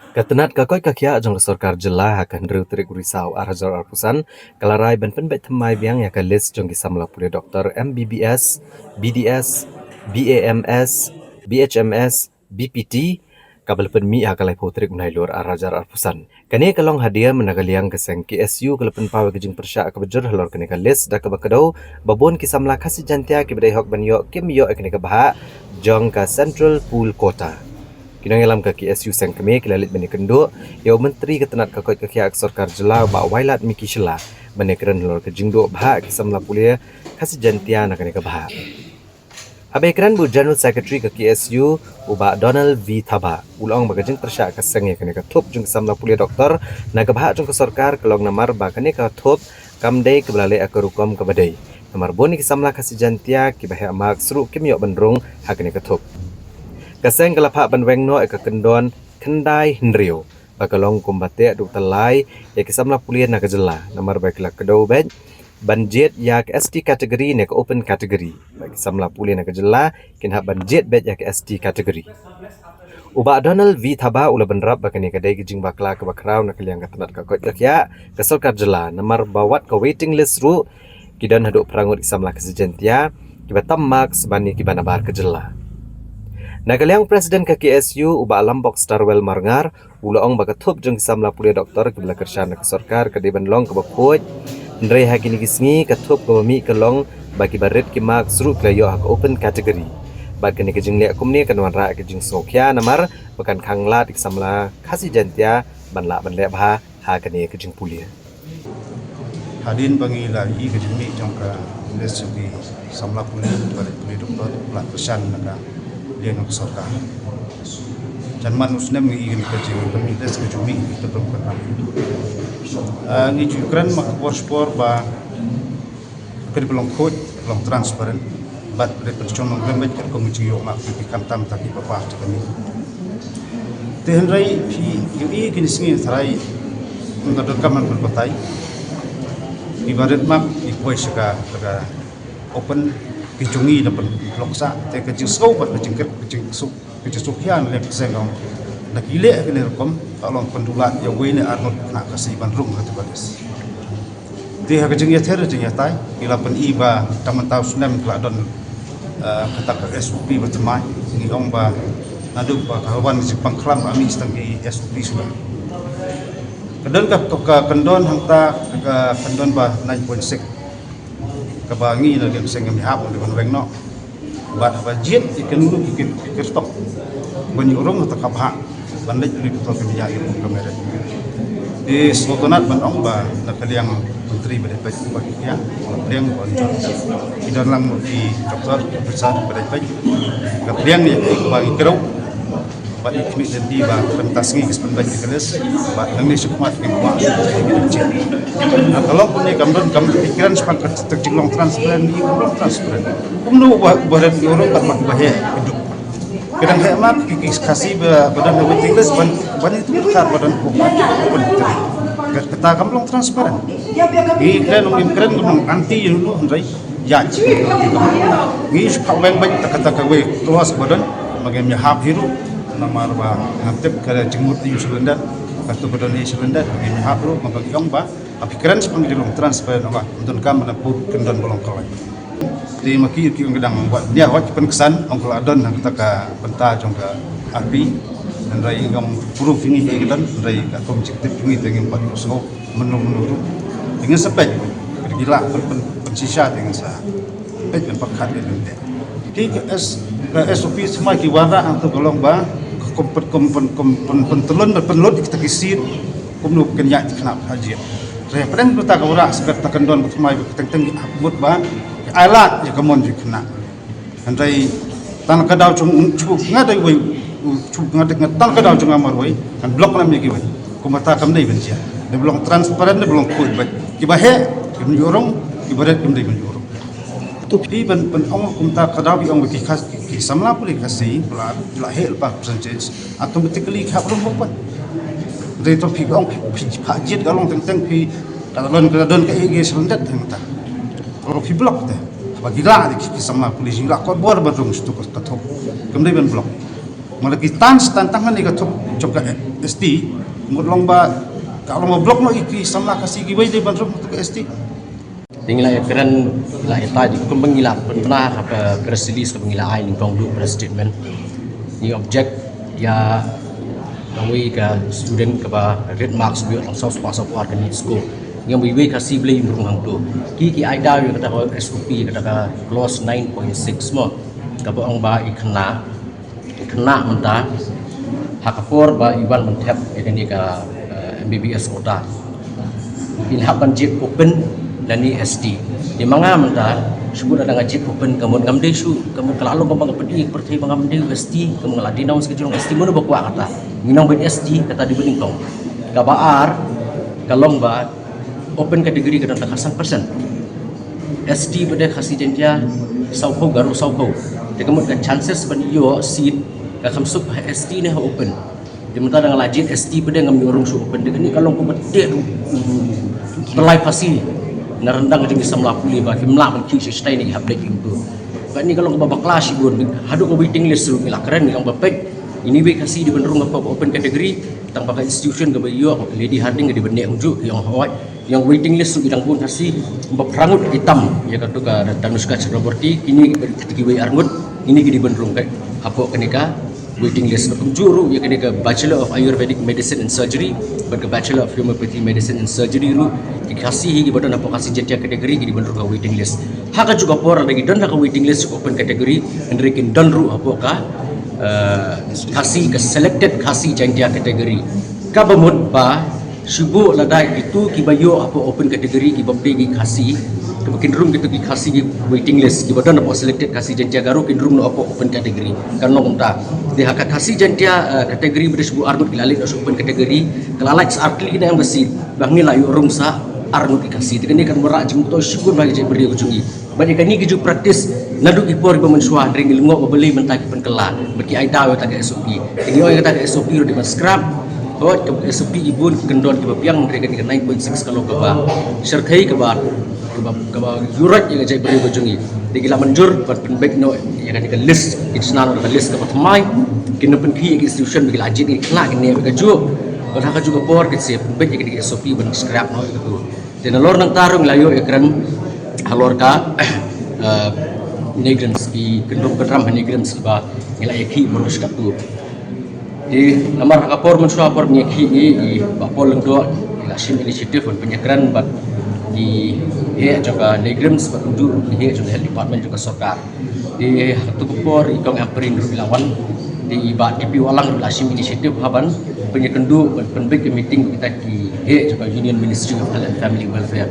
Katanat kakoi kakia jong sarkar jela akan rutrik risau arhajar arpusan kalarai ban penbet themai biang ya list jong gisamla pule doktor MBBS, BDS, BAMS, BHMS, BPT kabel penmi akalai potrik menai luar arhajar arpusan. Kani kalong hadiah menagaliang keseng KSU kalapen pawe kejing persyak kebejur halor kani list dak kabakadau babon kisamla kasih jantia kibedai hok banyo kim yo kani kabaha jong ka Central Pool Kota. Kinang alam ka KSU sang kami kilalit bani kenduk ya menteri ketenat kakoi kakia sarkar jela ba wailat miki shela bani keren lor ke jingdo bah kisam la pulia kasih jantia nak ni ka bah. Abai keren bu General Secretary ke KSU uba Donald V Thaba ulong bagajing persyak ka sang ya kani ka thup jung kisam la pulia doktor na ka bah jung ka sarkar kelong namar ba kani ka thup kamdei ke belale akarukom ke badai. Namar boni kisam la kasih jantia ki bah amak seru kimyo bendrung hakani ka thup. Kaseng kalapa banweng no eka kendon kendai hendrio bakalong kumbate duk telai ya kisamla pulian nak jela namar baikla kedau bed banjet ya ke ST kategori nek open kategori bagi samla pulian nak jela kin ha banjet bed ya ke ST kategori uba Donald V Thaba ula benrap bakani kadai gijing bakla ke bakrau nak liang katanat ka kot ya kesolkar jela namar bawat ke waiting list ru kidan haduk perangut kisamla kesejentia kibatam marks bani kibana bar ke jela. Nagaliang Presiden ke KSU uba Lambok Starwell Marngar ulaong bagatup jeng samla pulia doktor ke bela kerjaan ke sarkar ke deban long ke baput ndrei hagini gisngi katup ke mami ke long bagi barit ki mak seru klayo hak open kategori bag kini ke jeng liak kumni ke nuan ra ke jeng sokya namar bekan kanglat ke samla kasih jantia banla banle bah ha kini ke jeng pulia Hadin bangila i ke jeng ni jong ka lesbi samla pulia barit pulia doktor plat pesan naga lian ke sarkar. Jangan usnem ingin kerja pemilis kejumi kita berbuat. Ini juga mak spor bah kerja belum kod belum transparan. Bat pada percuma lembut kerja komisi yok mak fikam tam tapi apa kami. Tehenrai ini kini singi serai untuk rekaman berbatai. Ibarat mak ikuai seka open kejungi dapat loksa te kejusau bat kejusukhian lek sengong nak ile kene rekom kalau pendulat ya wene arnot nak kasih bandrung hatu balis te ha kejung ya ter jeng ya tai ila pen iba taman tau sunem kladon kata ke SOP bertemai ni ong ba adu ba kawan si pangklam ami stang ki SOP sudah kedon ka kendon hangta ka kendon ba 9.6 kebangi nak sengam hab dengan wengno bat bajet ikan lu ikan stok banyurung tak kapha bandai dari betul kebijakan itu kamera di Sultanat Bandung ba nak yang menteri berdebat bagi ya yang boncor di dalam di doktor besar berdebat yang ni bagi kerau bat ikmi dan di ba pentasngi kesempatan kelas bat nang ni sukmat ke buat kalau punya gambar pikiran sepakat terjilong transparan ni gambar transparan umno barat orang tak mak bahaya hidup kadang hemat kasih badan waiting list ban itu besar badan hukum kata gambar transparan ni keren anti dulu andai ya ni kalau yang baik kata kawe keluas badan bagaimana hab hiru namar ba hantep kada jengmut di Sulanda kartu badan di Sulanda ini hapro mabagi ong ba apikiran sepang dilong transfer ba untuk kam na put kendon bolong kalai di maki ki ngedang buat dia wat penkesan ong keladon nang taka benta jong ka api dan rai ngam puru fingi kedan rai ka objektif fingi dengan pat uso menuru dengan sepet gila pensisa dengan sa pet dan pakat dengan dia di SOP semua ki wara untuk bolong ba pentelun berpenlut kita kisir kumnu kenyak kenap haji saya pernah berta kawra sekat takendon bertemai teng-teng abut ba alat ya kamon ji kena andai tan kadau chung cukup ngadai we cukup ngadai tan kadau chung amar we kan blok lam ni kiwe kumata kam dei benja de blok transparan de blok kod ba kibahe kim jorong kibaret kim dei ben jorong tapi pen ong kumta kadau bi ong ki khas ki samla puli kasih pula lahir pa percentage automatically khap rum bukan dari to pi ong pi pajit galong teng pi kadon ke igi sebendat hangta kalau pi blok teh bagi la di ki samla puli jila ko bor badung stu ko tathok kemdai ben blok malaki tantangan ni katuk coba ST mutlong ba kalau mau blok no iki sama kasih giwai di bandung untuk ST tinggal keren la eta di pembangilan pernah apa press release pembangilan ini kong du press statement ni object ya kami ke student ke ba red marks biar langsung sponsor part ni school yang biwe kasih beli burung hang tu ki aida yang kata SOP kata clause 9.6 mo ka ba ang ba ikna mentah hakapor ba iwan mentap ini ka MBBS kota ilhaban jip open dan ni SD di mana mentah sebut ada ngajib open kamu ngamde su kamu kalau ngomong pedih percaya ngamde SD kamu ngaladi naus kejurung SD mana bakwa kata minang ben SD kata di bening tong kabar kalong ba open kategori kadang tak 100% SD pada kasih jentia saupo garu saupo de kamu kan chances ban yo seat ka kamsup SD ni ha open di mentah dengan lajit SD pada ngam orang su open de ni kalong ko bedek belai pasti narendang dengan samla puli ba himla ban ki sustain ni hablet itu kan ni kalau babak kelas ibun hadu ko waiting list ru mila keren ni kang bapek ini we kasih di benderung apa open kategori tang pakai institution ke bayo lady harding di benek ujuk yang hawat yang waiting list ru bidang pun kasih berperangut hitam ya kata ka danuska celebrity ini ketika we arngut ini di benderung kai apa kenika waiting list juru ya kenika Bachelor of Ayurvedic Medicine and Surgery ke Bachelor of Homeopathy Medicine and Surgery ru dikasih higi badan apa kasih jetia kategori di benderung waiting list haka juga por lagi dan haka waiting list open kategori andrekin dan ru apa ka kasih ke selected kasih jetia kategori ka bemut ba subuh ladai itu kibayo apa open kategori kibabdi kasih kebakin room gitu kasih waiting list di badan apa selected kasih jentia garu kin room apa open kategori karena unta di hak kasih jentia kategori bersebut armut gilalit open kategori kelalat artli kita yang besi bangi layu room sa armut dikasih ini kan merak jeng to syukur bagi je beri ujungi bagi kani keju praktis nadu ipor pemensuah ring ilmu beli mentaki penkela bagi aida tak SOP ini orang kata SOP ro di scrap buat SOP ibun kendon ke biang mereka 9.6 kalau ke ba serkai ke ba yurat yang jai beri bujungi digila manjur buat penbaik no yang kan list isnan atau list ke pertamai kena penki institution digila ajit ni kena ini mereka juga kalau juga por ke siap penbaik yang SOP ban scrap no itu dan lor nang tarung layo ekran halor ka migrants di kendung kedram migrants ba ila eki bonus katu di nomor kapor mensua por nyeki ni bapol lengdo ila sim initiative pun penyekran bat di juga migrants berunjuk di juga health department juga sorkar di hatu kapor ikong aprin lawan di ba DP walang sim initiative haban penyekendu penbik meeting kita di juga Union Ministry of Health and Family Welfare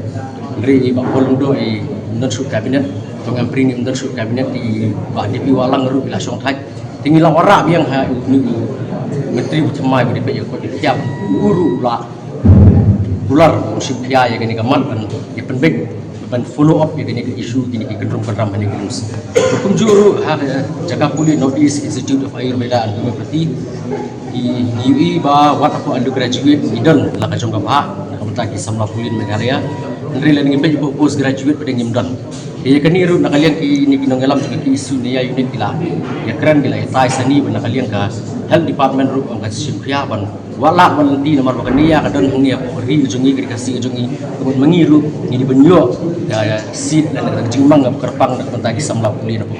ngri bapol lengdo i non-shoot cabinet ikong aprin non-shoot cabinet di ba DP walang ru bila song thai tinggi lawara biang ha ni menteri utama budi pe ko tiap guru la bular musim pia ya gini kaman ban ya penbek ban follow up ya gini ke isu gini ke kendrong program ini gelus hukum juru ha jaga puli Northeast Institute of Ayurveda and Homeopathy di UI ba wat aku undergraduate idon la ka jong ba nak ki samla pulin Meghalaya ndri la ngi pe post graduate pada ngimdan ya kani ru nakalian ki ni kinong alam juga ki isu ni ya unit kila ya keren gila tai sani ban nakalian ka health department ru ang kasim khia ban wala ban di nomor bakania kadon ngi apa ri ujungi kri kasih ujungi kemudian mengiru ni di benyo ya seat dan jingmang kerpang nak mentagi samla pulin apa